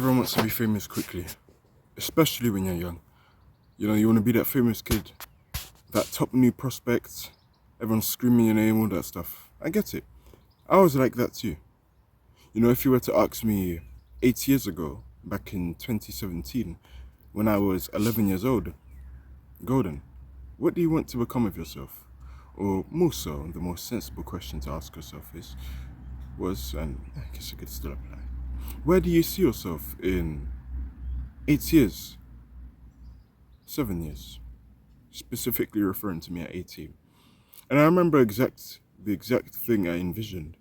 Everyone wants to be famous quickly, especially when you're young. You want to be that famous kid, that top new prospect, everyone's screaming your name, all that stuff. I get it. I was like that too. If you were to ask me 8 years ago, back in 2017, when I was 11 years old, Golden, what do you want to become of yourself? Or more so, the more sensible question to ask yourself and I guess it could still apply. Where do you see yourself in 8 years, 7 years? Specifically referring to me at 18. And I remember the exact thing I envisioned.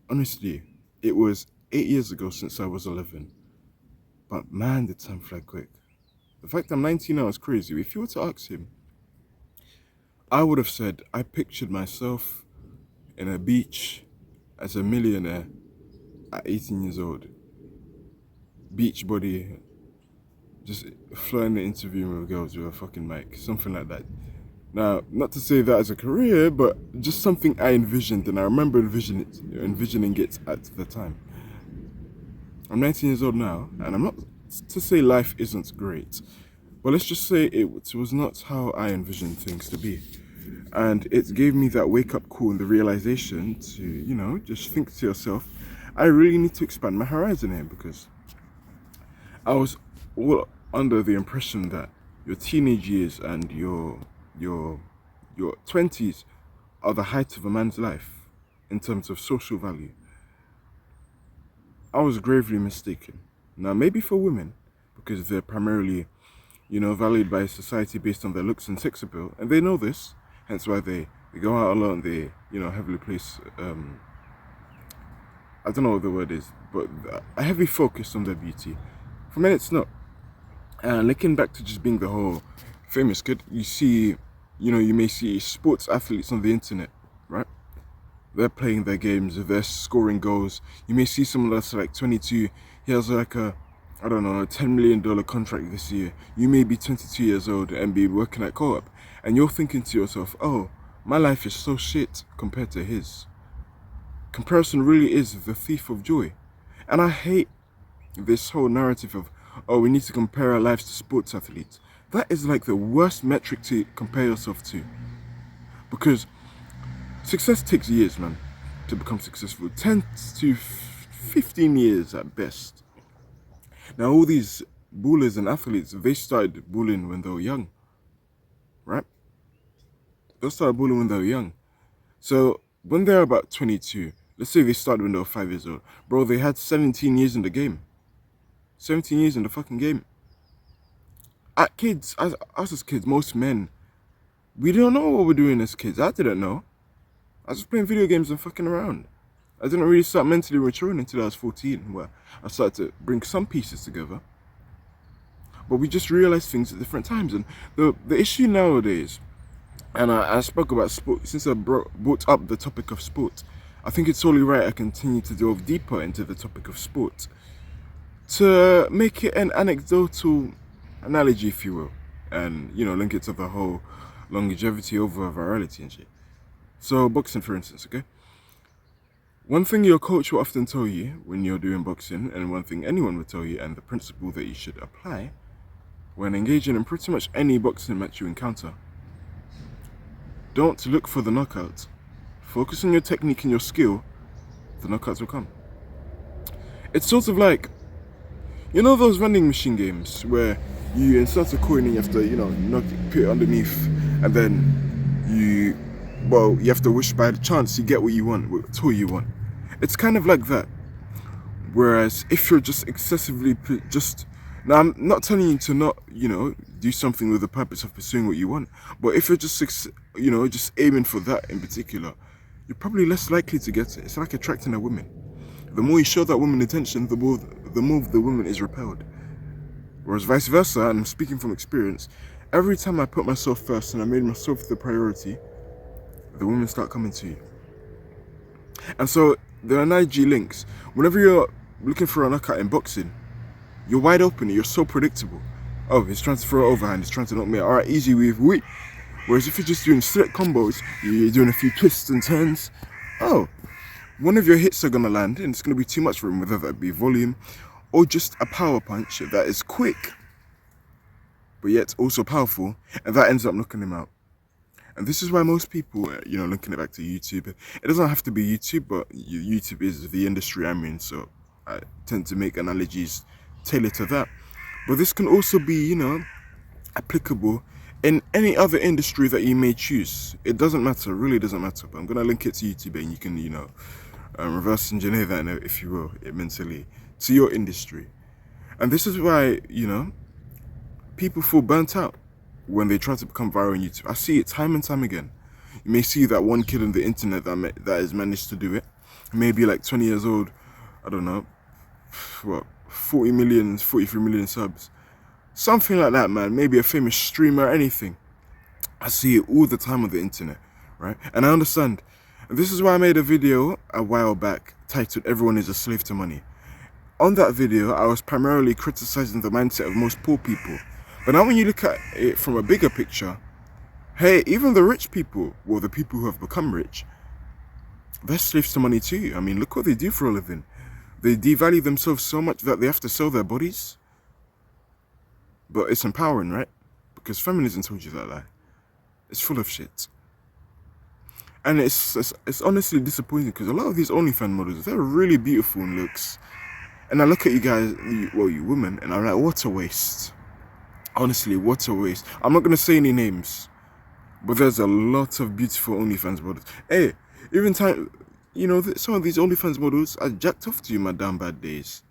Honestly, it was 8 years ago since I was 11. But man, did time fly quick. The fact I'm 19 now is crazy. If you were to ask him, I would have said I pictured myself in a beach as a millionaire at 18 years old. Beach body, just flying the interview with girls with a fucking mic, something like that. Now, not to say that as a career, but just something I envisioned, and I remember envisioning it at the time. I'm 19 years old now, and I'm not to say life isn't great, but let's just say it was not how I envisioned things to be. And it gave me that wake-up call and the realization to, just think to yourself, I really need to expand my horizon here, because I was all under the impression that your teenage years and your 20s are the height of a man's life in terms of social value. I was gravely mistaken. Now, maybe for women, because they're primarily, valued by society based on their looks and sex appeal, and they know this, hence why they go out a lot and they, heavily place, I don't know what the word is, but a heavy focus on their beauty. For men, it's not. And looking back to just being the whole famous kid, you may see sports athletes on the internet, right? They're playing their games, they're scoring goals. You may see someone that's like 22, he has like a $10 million contract this year. You may be 22 years old and be working at Co-op, and you're thinking to yourself, oh, my life is so shit compared to his. Comparison really is the thief of joy. And I hate this whole narrative of, oh, we need to compare our lives to sports athletes. That is like the worst metric to compare yourself to. Because success takes years, man, to become successful. 10 to 15 years at best. Now, all these ballers and athletes, they started balling when they were young, right? They started balling when they were young. So, when they're about 22, let's say they started when they were 5 years old. Bro, they had 17 years in the game. 17 years in the fucking game. Us as kids, most men, we don't know what we're doing as kids. I didn't know. I was just playing video games and fucking around. I didn't really start mentally maturing until I was 14, where I started to bring some pieces together. But we just realized things at different times. And the issue nowadays, and I spoke about sport, since I brought up the topic of sport, I think it's only right I continue to delve deeper into the topic of sport, to make it an anecdotal analogy, if you will, and, link it to the whole longevity over virality and shit. So, boxing, for instance, okay? One thing your coach will often tell you when you're doing boxing, and one thing anyone will tell you, and the principle that you should apply when engaging in pretty much any boxing match you encounter: don't look for the knockout. Focus on your technique and your skill. The knockouts will come. It's sort of like, those vending machine games where you insert a coin and you have to, put it underneath, and then you have to wish by the chance you get what you want, what toy you want. It's kind of like that. Whereas if you're just excessively now, I'm not telling you to not, do something with the purpose of pursuing what you want, but if you're just aiming for that in particular, you're probably less likely to get it. It's like attracting a woman. The more you show that woman attention, the more the woman is repelled. Whereas vice versa, and I'm speaking from experience, every time I put myself first and I made myself the priority, the women start coming to you. And so the analogy links. Whenever you're looking for a knockout in boxing, you're wide open, you're so predictable. Oh, he's trying to throw overhand, he's trying to knock me out. Alright, easy with wheat. Whereas if you're just doing select combos, you're doing a few twists and turns, one of your hits are gonna land and it's gonna be too much for him, whether that be volume or just a power punch that is quick, but yet also powerful, and that ends up knocking him out. And this is why most people, linking it back to YouTube, it doesn't have to be YouTube, but YouTube is the industry I'm in, so I tend to make analogies tailored to that. But this can also be, applicable in any other industry that you may choose. It doesn't matter, really doesn't matter. But I'm going to link it to YouTube, and you can, reverse engineer that, if you will, mentally, to your industry. And this is why, people feel burnt out when they try to become viral on YouTube. I see it time and time again. You may see that one kid on the internet that has managed to do it. Maybe like 20 years old, I don't know, 40 million, 43 million subs. Something like that, man. Maybe a famous streamer, anything. I see it all the time on the internet, right? And I understand. And this is why I made a video a while back titled "Everyone is a Slave to Money." On that video, I was primarily criticizing the mindset of most poor people. But now when you look at it from a bigger picture, hey, even the rich people, well, the people who have become rich, they're slaves to money too. I mean, look what they do for a living. They devalue themselves so much that they have to sell their bodies. But it's empowering, right? Because feminism told you that lie. It's full of shit. And it's honestly disappointing because a lot of these OnlyFans models, they're really beautiful in looks. And I look at you guys, you women, and I'm like, what a waste. Honestly, what a waste. I'm not going to say any names, but there's a lot of beautiful OnlyFans models. Hey, even time, some of these OnlyFans models, I jacked off to you my damn bad days.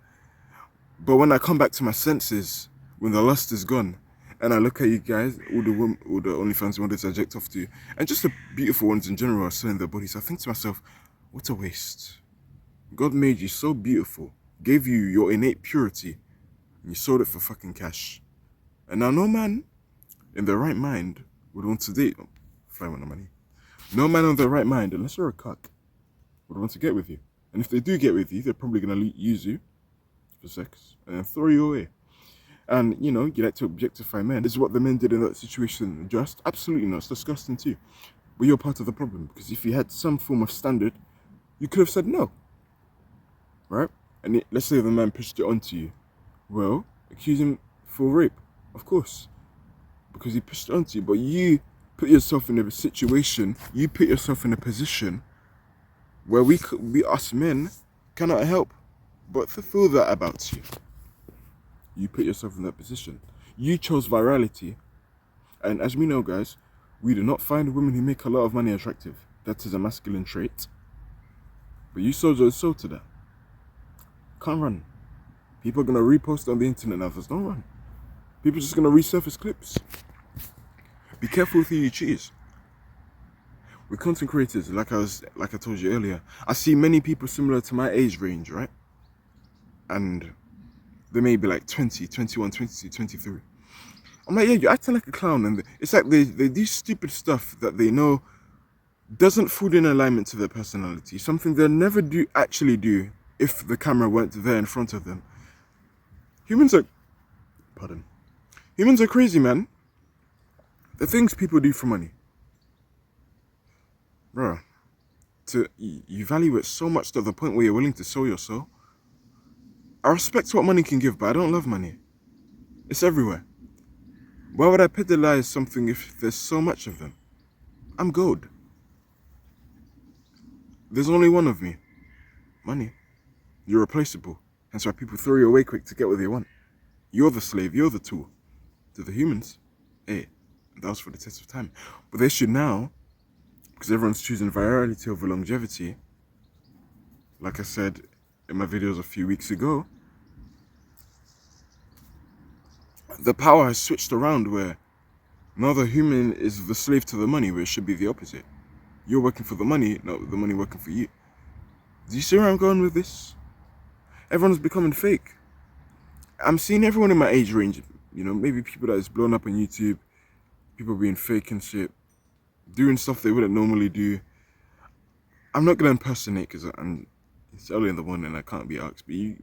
But when I come back to my senses, when the lust is gone, and I look at you guys, all the OnlyFans models I jacked off to, and just the beautiful ones in general are selling their bodies, I think to myself, what a waste. God made you so beautiful, gave you your innate purity, and you sold it for fucking cash. And now no man in their right mind would want to date. Fly with the money. No man on their right mind, unless you're a cuck, would want to get with you. And if they do get with you, they're probably going to use you for sex and then throw you away. And, you like to objectify men. This is what the men did in that situation. Just absolutely not. It's disgusting too. But you're part of the problem. Because if you had some form of standard, you could have said no. Right? And let's say the man pushed it onto you. Well, accuse him for rape. Of course. Because he pushed it onto you. But you put yourself in a situation, you put yourself in a position where we us men cannot help but to feel that about you. You put yourself in that position. You chose virality. And as we know, guys, we do not find women who make a lot of money attractive. That is a masculine trait. But you sold your soul to that. Can't run. People are going to repost on the internet now. Don't run. People are just going to resurface clips. Be careful with who you choose. With content creators, like I told you earlier, I see many people similar to my age range, right? And they may be like 20, 21, 22, 23. I'm like, yeah, you're acting like a clown. And it's like they do stupid stuff that they know doesn't fall in alignment to their personality. Something they'll never actually do if the camera weren't there in front of them. Humans are crazy, man. The things people do for money. Bro, you value it so much to the point where you're willing to sell your soul. I respect what money can give, but I don't love money. It's everywhere. Why would I pedalize something if there's so much of them? I'm gold. There's only one of me. Money. You're replaceable. Hence why people throw you away quick to get what they want. You're the slave, you're the tool. To the humans, hey, that was for the test of time. But they should now, because everyone's choosing virality over longevity, like I said in my videos a few weeks ago, the power has switched around where now the human is the slave to the money, where it should be the opposite. You're working for the money, not the money working for you. Do you see where I'm going with this? Everyone's becoming fake. I'm seeing everyone in my age range, maybe people that is blown up on YouTube, people being fake and shit, doing stuff they wouldn't normally do. I'm not going to impersonate because it's early in the morning and I can't be asked, but you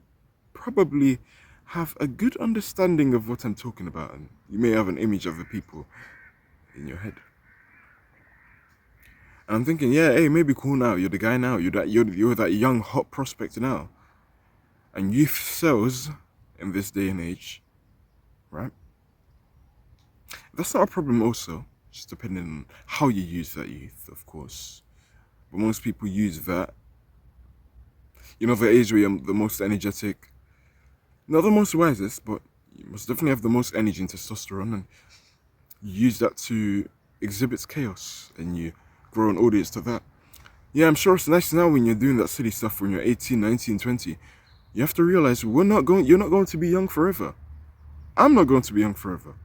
probably have a good understanding of what I'm talking about, and you may have an image of the people in your head. And I'm thinking, yeah, hey, maybe cool now. You're the guy now. You're that young hot prospect now. And youth sells in this day and age, right? That's not a problem also, just depending on how you use that youth, of course. But most people use that, the age where you're the most energetic, not the most wisest, but you must definitely have the most energy and testosterone, and you use that to exhibit chaos, and you grow an audience to that. Yeah, I'm sure it's nice now when you're doing that silly stuff when you're 18, 19, 20. You have to realize you're not going to be young forever. I'm not going to be young forever.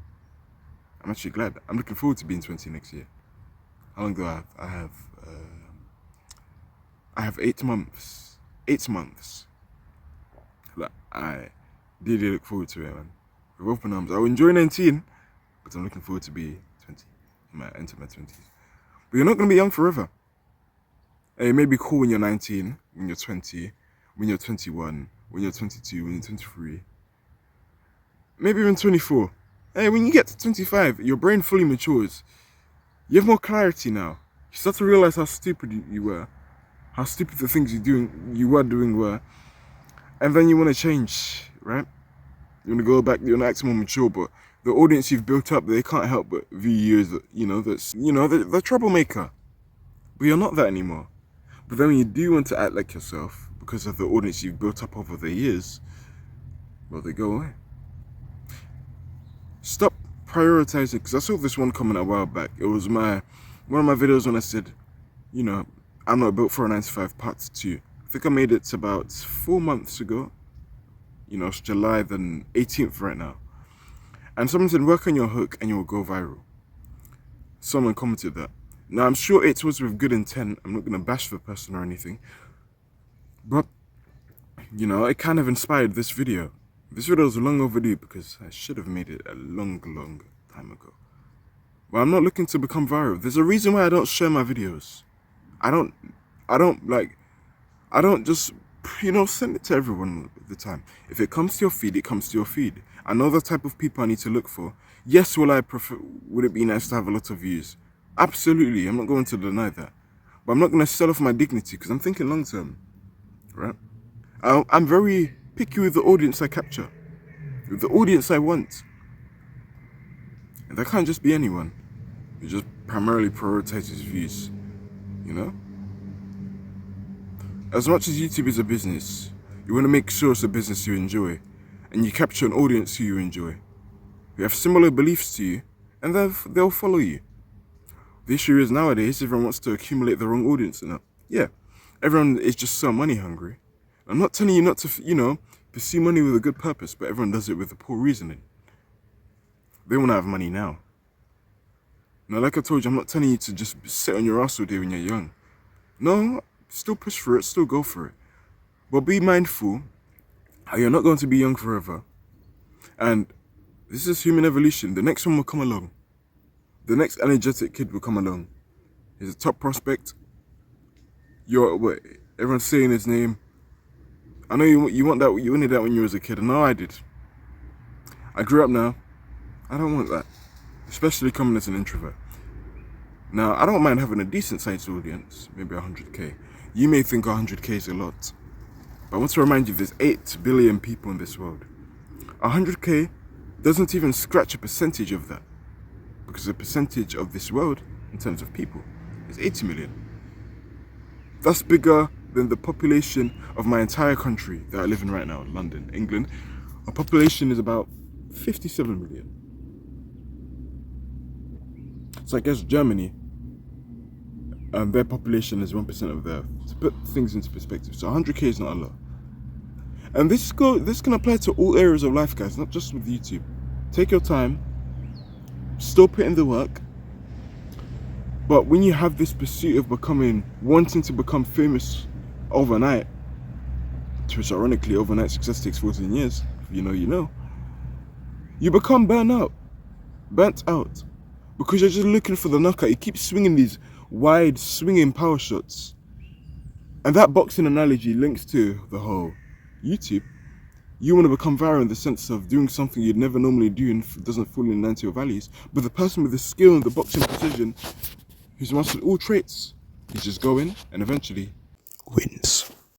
I'm actually glad. I'm looking forward to being 20 next year. How long do I have? I have 8 months. 8 months. Like, I really look forward to it, man. With open arms. I'll enjoy 19, but I'm looking forward to be 20. Enter my 20s. But you're not going to be young forever. It may be cool when you're 19, when you're 20, when you're 21, when you're 22, when you're 23. Maybe even 24. Hey, when you get to 25, your brain fully matures. You have more clarity now. You start to realize how stupid you were. How stupid the things you were doing were. And then you want to change, right? You want to go back, you want to act more mature, but the audience you've built up, they can't help but view you as, the troublemaker. But you're not that anymore. But then when you do want to act like yourself, because of the audience you've built up over the years, well, they go away. Stop prioritizing, because I saw this one comment a while back. It was one of my videos when I said, I'm not built for a 9-to-5 part 2. I think I made it about 4 months ago. It's July the 18th right now. And someone said, work on your hook and you'll go viral. Someone commented that. Now, I'm sure it was with good intent. I'm not going to bash the person or anything. But, it kind of inspired this video. This video was long overdue because I should have made it a long, long time ago. But I'm not looking to become viral. There's a reason why I don't share my videos. I don't just, send it to everyone at the time. If it comes to your feed, it comes to your feed. I know the type of people I need to look for. Yes, would it be nice to have a lot of views? Absolutely, I'm not going to deny that. But I'm not going to sell off my dignity because I'm thinking long term, right? I'm very picky with the audience I capture, with the audience I want. And that can't just be anyone. It just primarily prioritizes views, As much as YouTube is a business, you want to make sure it's a business you enjoy, and you capture an audience who you enjoy, who have similar beliefs to you, and they'll follow you. The issue is nowadays, everyone wants to accumulate the wrong audience. Yeah, everyone is just so money hungry. I'm not telling you not to, pursue money with a good purpose, but everyone does it with a poor reasoning. They want to have money now. Now, like I told you, I'm not telling you to just sit on your ass all day when you're young. No, still push for it, still go for it. But be mindful how you're not going to be young forever. And this is human evolution. The next one will come along. The next energetic kid will come along. He's a top prospect. Everyone's saying his name. I know you want that. You wanted that when you was a kid. I know I did. I grew up now. I don't want that, especially coming as an introvert. Now, I don't mind having a decent sized audience, maybe 100k. You may think 100k is a lot, but I want to remind you there's 8 billion people in this world. 100k doesn't even scratch a percentage of that, because the percentage of this world, in terms of people, is 80 million. That's bigger than the population of my entire country that I live in right now, London, England. Our population is about 57 million. So I guess Germany, their population is 1% of their. To put things into perspective, so 100k is not a lot. And this can apply to all areas of life, guys, not just with YouTube. Take your time, still put in the work. But when you have this pursuit of wanting to become famous overnight, which ironically overnight success takes 14 years, if you know, you become burnt out, because you're just looking for the knockout. You keep swinging these wide swinging power shots. And that boxing analogy links to the whole YouTube. You want to become viral in the sense of doing something you'd never normally do and doesn't fall in line to your values. But the person with the skill and the boxing precision, who's mastered all traits, he's just going and eventually wins.